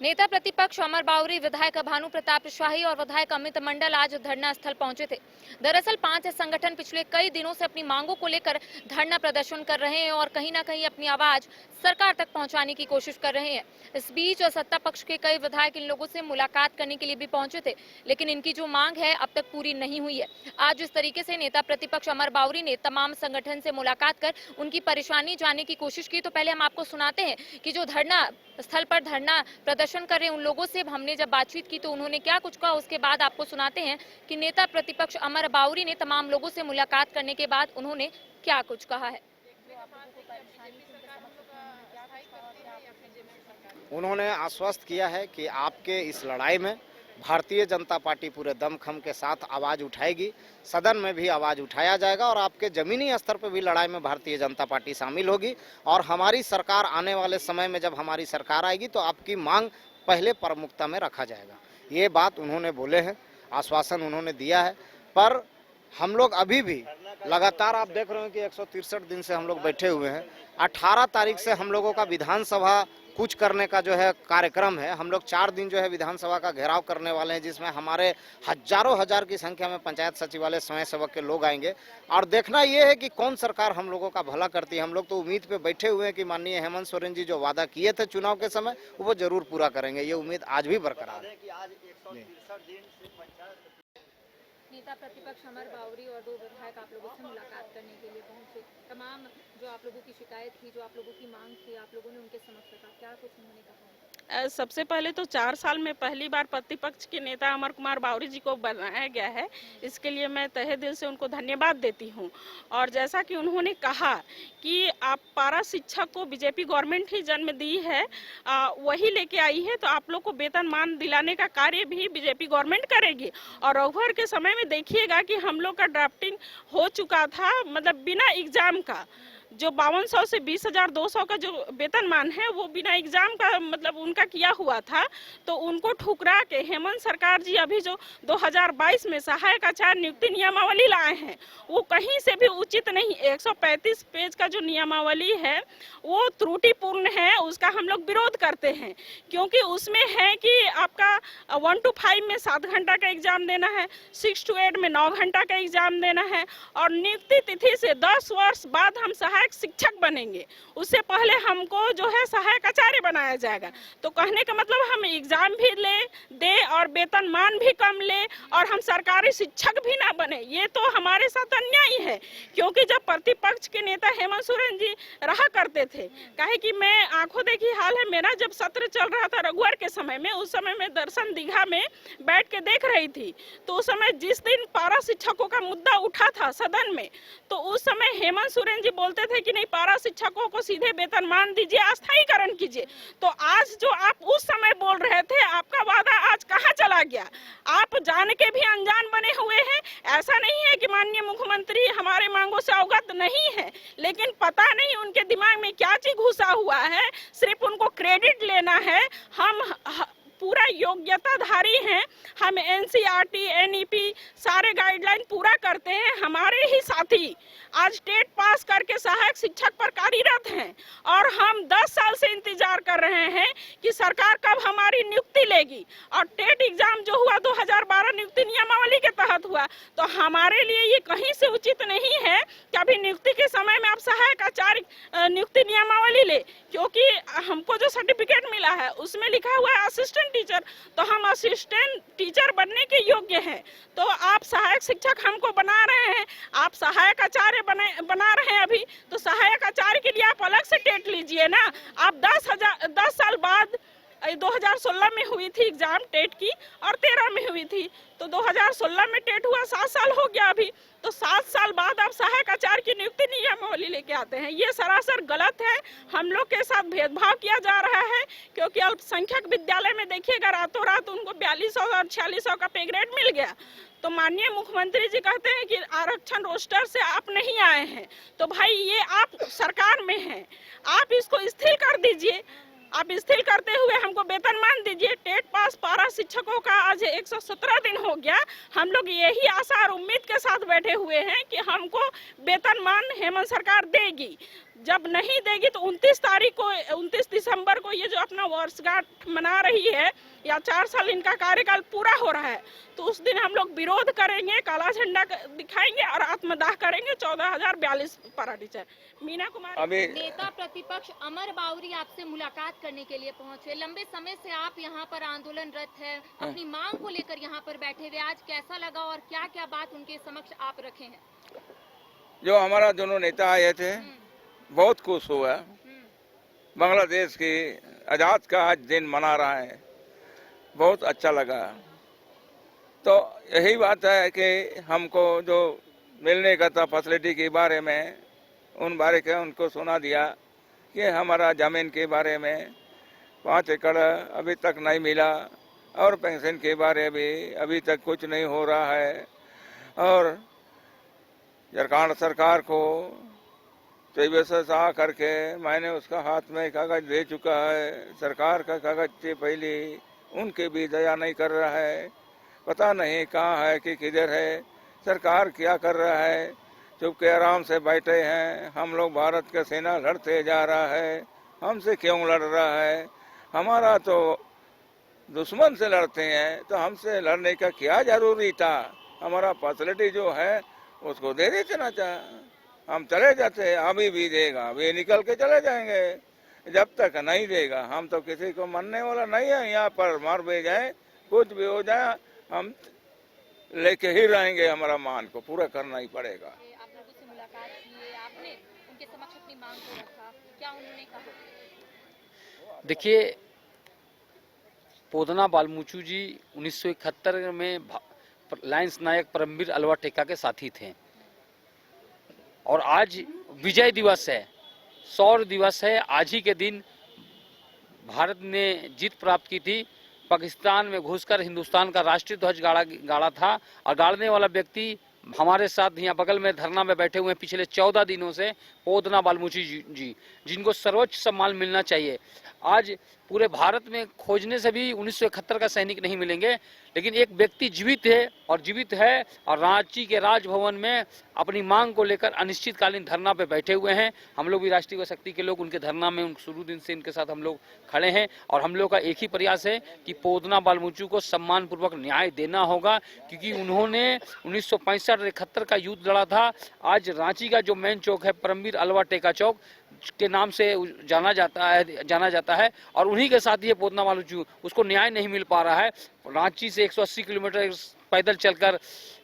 नेता प्रतिपक्ष अमर बावरी, विधायक भानु प्रताप शाही और विधायक अमित मंडल आज धरना स्थल पहुंचे थे। दरअसल 5 संगठन पिछले कई दिनों से अपनी मांगों को लेकर धरना प्रदर्शन कर रहे हैं और कहीं ना कहीं अपनी आवाज सरकार तक पहुंचाने की कोशिश कर रहे हैं। इस बीच सत्ता पक्ष के कई विधायक इन लोगों से मुलाकात करने के लिए भी पहुंचे थे, लेकिन इनकी जो मांग है अब तक पूरी नहीं हुई है। आज जिस तरीके से नेता प्रतिपक्ष अमर बावरी ने तमाम संगठन से मुलाकात कर उनकी परेशानी जानने की कोशिश की, तो पहले हम आपको सुनाते हैं कि जो धरना स्थल पर धरना प्रदर्शन कर रहे उन लोगों से हमने जब बातचीत की तो उन्होंने क्या कुछ कहा, उसके बाद आपको सुनाते हैं कि नेता प्रतिपक्ष अमर बावरी ने तमाम लोगों से मुलाकात करने के बाद उन्होंने क्या कुछ कहा है। उन्होंने आश्वस्त किया है कि आपके इस लड़ाई में भारतीय जनता पार्टी पूरे दमखम के साथ आवाज उठाएगी, सदन में भी आवाज उठाया जाएगा और आपके जमीनी स्तर पर भी लड़ाई में भारतीय जनता पार्टी शामिल होगी। और हमारी सरकार आने वाले समय में जब हमारी सरकार आएगी तो आपकी मांग पहले प्रमुखता में रखा जाएगा। ये बात उन्होंने बोले हैं, आश्वासन उन्होंने दिया है। पर हम लोग अभी भी लगातार आप देख रहे हैं कि 163 दिन से हम लोग बैठे हुए हैं। 18 तारीख से हम लोगों का विधानसभा कुछ करने का जो है कार्यक्रम है। हम लोग 4 दिन जो है विधानसभा का घेराव करने वाले हैं, जिसमें हमारे हजारों हजार की संख्या में पंचायत सचिवालय स्वयं सेवक के लोग आएंगे और देखना ये है कि कौन सरकार हम लोगों का भला करती है। हम लोग तो उम्मीद पे बैठे हुए हैं कि माननीय हेमंत सोरेन जी जो वादा किए थे चुनाव के समय वो जरूर पूरा करेंगे। ये उम्मीद आज भी बरकरार है। नेता प्रतिपक्ष अमर बावरी और 2 विधायक आप लोगों से मुलाकात करने के लिए पहुंचे। तमाम जो आप लोगों की शिकायत थी, जो आप लोगों की मांग थी, आप लोगों ने उनके समक्ष रखा, क्या कुछ उन्होंने कहा? सबसे पहले तो 4 साल में पहली बार प्रतिपक्ष के नेता अमर कुमार बावरी जी को बनाया गया है, इसके लिए मैं तहे दिल से उनको धन्यवाद देती हूं। और जैसा कि उन्होंने कहा कि आप पारा शिक्षक को बीजेपी गवर्नमेंट ही जन्म दी है, वही लेके आई है, तो आप लोग को वेतन मान दिलाने का कार्य भी बीजेपी गवर्नमेंट करेगी। और रघुवर के समय में देखिएगा कि हम लोग का ड्राफ्टिंग हो चुका था, मतलब बिना एग्जाम का जो 5200 से 20,200 का जो वेतनमान है वो बिना एग्जाम का मतलब उनका किया हुआ था। तो उनको ठुकरा के हेमंत सरकार जी अभी जो 2022 में सहायक आचार्य नियुक्ति नियमावली लाए हैं वो कहीं से भी उचित नहीं। 135 पेज का जो नियमावली है वो त्रुटिपूर्ण है, उसका हम लोग विरोध करते हैं, क्योंकि उसमें है कि आपका 1 to 5 में 7 घंटा का एग्जाम देना है, 6 to 8 में 9 घंटा का एग्जाम देना है और नियुक्ति तिथि से 10 वर्ष बाद हम सहायक शिक्षक बनेंगे, उससे पहले हमको जो है सहायक आचार्य बनाया जाएगा। तो कहने का मतलब हम एग्जाम भी दे और वेतनमान भी कम ले और हम सरकारी शिक्षक भी ना बने, ये तो हमारे साथ अन्याय है। क्योंकि जब प्रतिपक्ष के नेता हेमंत सोरेन जी रहा करते थे, कहे कि मैं आंखों देखी हाल है, मेरा जब सत्र चल रहा था रघुवर के समय में, उस समय मैं दर्शन दीघा में बैठ के देख रही थी, तो उस समय जिस दिन पारा शिक्षकों का मुद्दा उठा था सदन में, तो उस समय हेमंत सोरेन जी बोलते थे कि नहीं पारा शिक्षकों को सीधे वेतनमान दीजिए, अस्थायीकरण कीजिए। तो आज जो आप उस समय बोल रहे थे, आपका वादा आज कहाँ चला गया? आप जान के भी अनजान बने हुए हैं। ऐसा नहीं है कि माननीय मुख्यमंत्री हमारे मांगों से अवगत नहीं है, लेकिन पता नहीं उनके दिमाग में क्या चीज घुसा हुआ है, सिर्फ उनको क्रेडिट लेना है। हम पूरा योग्यताधारी हैं, हम NCERT NEP सारे गाइडलाइन पूरा करते हैं। हमारे ही साथी आज टेट पास करके सहायक शिक्षक पर कार्यरत हैं और हम 10 साल से इंतजार कर रहे हैं कि सरकार कब हमारी नियुक्ति लेगी। और टेट एग्जाम जो हुआ 2012 नियुक्ति नियमावली के तहत हुआ, तो हमारे लिए ये कहीं से उचित नहीं है कि अभी नियुक्ति के समय में आप सहायक आचार्य नियुक्ति नियमावली ले, क्योंकि हमको जो सर्टिफिकेट मिला है उसमें लिखा हुआ है असिस्टेंट टीचर, तो हम असिस्टेंट टीचर बनने के योग्य हैं। तो आप सहायक शिक्षक हमको बना रहे हैं, आप सहायक आचार्य बना रहे हैं अभी, तो सहायक आचार्य के लिए आप अलग से टेट लीजिए ना। आप 10 साल बाद 2016 में हुई थी एग्जाम टेट की और 13 में हुई थी, तो 2016 में टेट हुआ, 7 साल हो गया अभी, तो 7 साल बाद आप सहायक आचार्य की नियुक्ति नियमावली लेके आते हैं। ये सरासर गलत है, हम लोग के साथ भेदभाव किया जा रहा है। क्योंकि अल्पसंख्यक विद्यालय में देखिएगा रातों रात उनको 4200 और 4600 का पे ग्रेड मिल गया। तो माननीय मुख्यमंत्री जी कहते हैं कि आरक्षण रोस्टर से आप नहीं आए हैं, तो भाई ये आप सरकार में हैं, आप इसको स्थिर कर दीजिए। आप स्थिर करते हुए हमको वेतनमान दीजिए। टेट पास पारा शिक्षकों का आज 117 दिन हो गया, हम लोग यही आशा और उम्मीद के साथ बैठे हुए हैं कि हमको वेतनमान हेमंत सरकार देगी। जब नहीं देगी तो 29 दिसंबर को ये जो अपना वर्षगांठ मना रही है या 4 साल इनका कार्यकाल पूरा हो रहा है, तो उस दिन हम लोग विरोध करेंगे, काला झंडा दिखाएंगे और आत्मदाह करेंगे। 14,042 पारा टीचर। मीना कुमार। अभी नेता प्रतिपक्ष अमर बावरी आपसे मुलाकात करने के लिए पहुंचे। लंबे समय से आप यहाँ पर आंदोलनरत है, अपनी मांग को लेकर यहाँ पर बैठे हुए, आज कैसा लगा और क्या क्या बात उनके समक्ष आप रखे हैं? जो हमारा दोनों नेता आए थे बहुत खुश हुआ। बांग्लादेश की आज़ाद का आज दिन मना रहा है, बहुत अच्छा लगा। तो यही बात है कि हमको जो मिलने का था फैसिलिटी के बारे में, उन बारे के उनको सुना दिया कि हमारा ज़मीन के बारे में 5 एकड़ अभी तक नहीं मिला और पेंशन के बारे में अभी तक कुछ नहीं हो रहा है। और झारखंड सरकार को CBSS आ करके मैंने उसका हाथ में कागज दे चुका है। सरकार का कागज से पहले उनके भी दया नहीं कर रहा है, पता नहीं कहाँ है कि किधर है, सरकार क्या कर रहा है। चुप के आराम से बैठे हैं। हम लोग भारत का सेना लड़ते जा रहा है, हमसे क्यों लड़ रहा है? हमारा तो दुश्मन से लड़ते हैं तो हमसे लड़ने का क्या जरूरी था? हमारा फैसिलिटी जो है उसको दे देते ना, हम चले जाते। अभी भी देगा, अभी निकल के चले जाएंगे। जब तक नहीं देगा हम तो किसी को मानने वाला नहीं है। यहाँ पर मर भी जाए, कुछ भी हो जाए, हम लेके ही रहेंगे। हमारा मान को पूरा करना ही पड़ेगा। आप लोगों से मुलाकात की, आपने उनके समक्ष अपनी मांग को रखा, क्या उन्होंने कहा? देखिए, पोदना बालमुचू जी 1971 में लायंस नायक परमवीर अलवा टेका के साथी थे और आज विजय दिवस है, शौर्य दिवस है। आज ही के दिन भारत ने जीत प्राप्त की थी। पाकिस्तान में घुसकर हिंदुस्तान का राष्ट्रीय ध्वज गाड़ा था और गाड़ने वाला व्यक्ति हमारे साथ यहाँ बगल में धरना में बैठे हुए हैं पिछले 14 दिनों से, पोदना बालमुचू जी, जिनको सर्वोच्च सम्मान मिलना चाहिए। आज पूरे भारत में खोजने से भी 1971 का सैनिक नहीं मिलेंगे, लेकिन एक व्यक्ति जीवित है और रांची के राजभवन में अपनी मांग को लेकर अनिश्चितकालीन धरना पे बैठे हुए हैं। हम लोग भी राष्ट्रीय शक्ति के लोग उनके धरना में शुरू दिन से इनके साथ हम लोग खड़े हैं और हम लोग का एक ही प्रयास है कि पोदना बालमुचू को सम्मान पूर्वक न्याय देना होगा, क्योंकि उन्होंने 1965-71 का युद्ध लड़ा था। आज रांची का जो मेन चौक है परमवीर अलवा टेका चौक के नाम से जाना जाता है और उन्हीं के साथ ये पोदना बालमुचू, उसको न्याय नहीं मिल पा रहा है। रांची से 180 किलोमीटर पैदल चलकर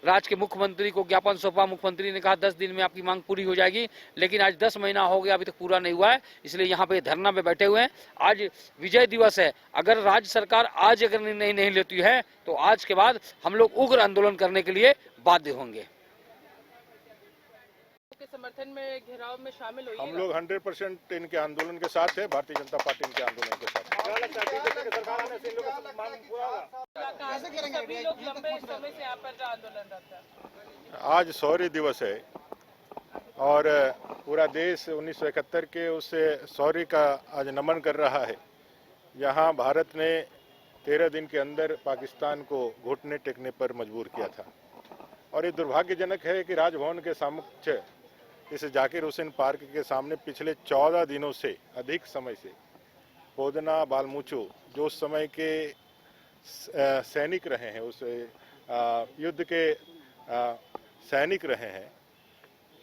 राज्य के मुख्यमंत्री को ज्ञापन सौंपा। मुख्यमंत्री ने कहा 10 दिन में आपकी मांग पूरी हो जाएगी, लेकिन आज 10 महीना हो गया, अभी तक पूरा नहीं हुआ है। इसलिए यहाँ पे धरना में बैठे हुए हैं। आज विजय दिवस है। अगर राज्य सरकार आज अगर निर्णय नहीं लेती है तो आज के बाद हम लोग उग्र आंदोलन करने के लिए बाध्य होंगे। के समर्थन में घेराव में शामिल हुई। हम लोग 100% इनके आंदोलन के साथ है। भारतीय जनता पार्टी इनके आंदोलन के साथ है। सभी लोग लंबे समय से यहाँ पर आंदोलनरत है। आज शौर्य दिवस है और पूरा देश 1971 के उस शौर्य का आज नमन कर रहा है। यहाँ भारत ने 13 दिन के अंदर पाकिस्तान को घुटने टेकने पर मजबूर किया था और ये दुर्भाग्यजनक है कि राजभवन के समक्ष इस जाकिर हुसैन पार्क के सामने पिछले 14 दिनों से अधिक समय से पोदना बालमुचू जो उस समय के सैनिक रहे हैं, उस युद्ध के सैनिक रहे हैं,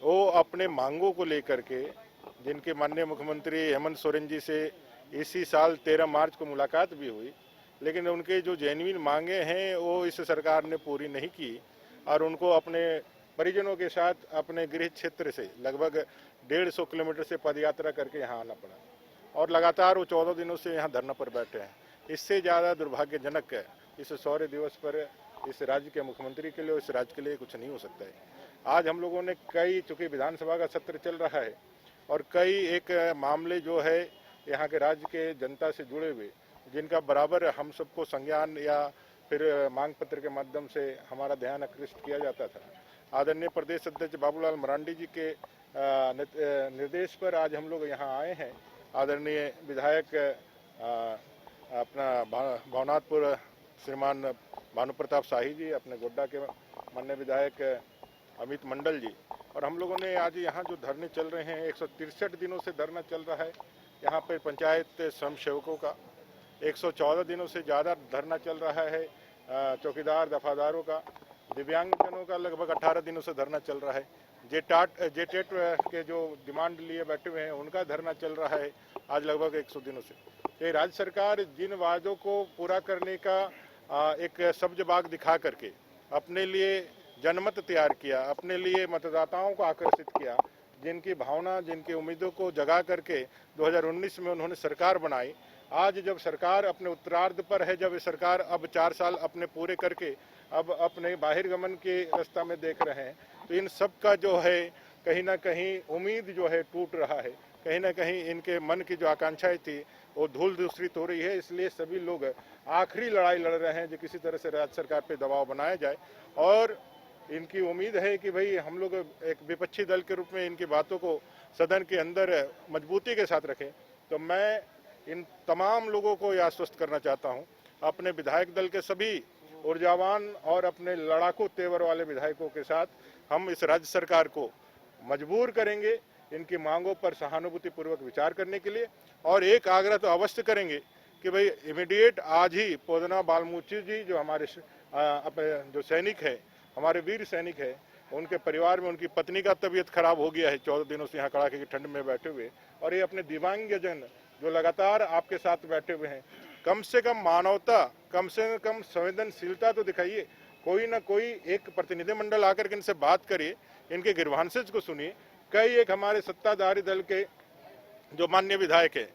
वो अपने मांगों को लेकर के, जिनके माननीय मुख्यमंत्री हेमंत सोरेन जी से इसी साल 13 मार्च को मुलाकात भी हुई, लेकिन उनके जो जेन्युइन मांगे हैं वो इस सरकार ने पूरी नहीं की और उनको अपने परिजनों के साथ अपने गृह क्षेत्र से लगभग 150 किलोमीटर से पदयात्रा करके यहाँ आना पड़ा और लगातार वो 14 दिनों से यहाँ धरना पर बैठे हैं। इससे ज़्यादा दुर्भाग्यजनक है इस शौर्य दिवस पर इस राज्य के मुख्यमंत्री के लिए और इस राज्य के लिए कुछ नहीं हो सकता है। आज हम लोगों ने चूँकि विधानसभा का सत्र चल रहा है और कई एक मामले जो है यहाँ के राज्य के जनता से जुड़े हुए, जिनका बराबर हम सबको संज्ञान या फिर मांग पत्र के माध्यम से हमारा ध्यान आकृष्ट किया जाता था। आदरणीय प्रदेश अध्यक्ष बाबूलाल मरांडी जी के निर्देश पर आज हम लोग यहाँ आए हैं। आदरणीय विधायक अपना भवनाथपुर श्रीमान भानु प्रताप शाही जी, अपने गोड्डा के माननीय विधायक अमित मंडल जी और हम लोगों ने आज यहाँ जो धरने चल रहे हैं 163 दिनों से धरना चल रहा है यहाँ पे पंचायत स्वयं सेवकों का, 114 दिनों से ज़्यादा धरना चल रहा है चौकीदार दफादारों का, दिव्यांगजनों का लगभग 18 दिनों से धरना चल रहा है, जेटेट के जो डिमांड लिए बैठे हुए हैं उनका धरना चल रहा है आज लगभग 100 दिनों से। ये राज्य सरकार जिन वादों को पूरा करने का एक सब्ज बाग दिखा करके अपने लिए जनमत तैयार किया, अपने लिए मतदाताओं को आकर्षित किया, जिनकी भावना जिनकी उम्मीदों को जगा करके 2019 में उन्होंने सरकार बनाई। आज जब सरकार अपने उत्तरार्ध पर है, जब सरकार अब 4 साल अपने पूरे करके अब अपने बहिर्गमन के रास्ता में देख रहे हैं, तो इन सब का जो है कहीं ना कहीं उम्मीद जो है टूट रहा है, कहीं ना कहीं इनके मन की जो आकांक्षाएं थी वो धूल दूसरित हो रही है। इसलिए सभी लोग आखिरी लड़ाई लड़ रहे हैं जो किसी तरह से राज्य सरकार पे दबाव बनाया जाए, और इनकी उम्मीद है कि भाई हम लोग एक विपक्षी दल के रूप में इनकी बातों को सदन के अंदर मजबूती के साथ रखें। तो मैं इन तमाम लोगों को यह आश्वस्त करना चाहता हूं, अपने विधायक दल के सभी ऊर्जावान और अपने लड़ाकू तेवर वाले विधायकों के साथ हम इस राज्य सरकार को मजबूर करेंगे इनकी मांगों पर सहानुभूति पूर्वक विचार करने के लिए। और एक आग्रह तो अवश्य करेंगे कि भाई इमीडिएट आज ही पोदना बालमूर्ति जी जो हमारे अपने जो सैनिक है, हमारे वीर सैनिक है, उनके परिवार में उनकी पत्नी का तबीयत खराब हो गया है 14 दिनों से यहाँ कड़ाके की ठंड में बैठे हुए, और ये अपने दिव्यांगजन जो लगातार आपके साथ बैठे हुए हैं, कम से कम मानवता, कम से कम संवेदनशीलता तो दिखाइए। कोई ना कोई एक प्रतिनिधिमंडल आकर के इनसे बात करिए, इनके ग्रीवांसेस को सुनिए। कई एक हमारे सत्ताधारी दल के जो माननीय विधायक है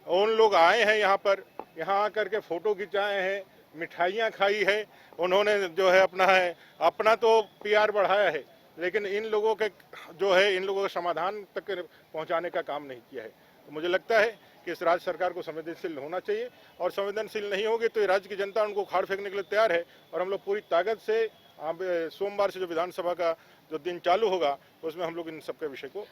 उन लोग आए हैं यहाँ पर, यहाँ आकर के फोटो खिंचाए हैं, मिठाइयाँ खाई है, उन्होंने जो है अपना तो पीआर बढ़ाया है, लेकिन इन लोगों के जो है इन लोगों के समाधान तक पहुँचाने का काम नहीं किया है। तो मुझे लगता है कि इस राज्य सरकार को संवेदनशील होना चाहिए, और संवेदनशील नहीं होगी तो राज्य की जनता उनको उखाड़ फेंकने के लिए तैयार है। और हम लोग पूरी ताकत से सोमवार से जो विधानसभा का जो दिन चालू होगा उसमें हम लोग इन सबके विषय को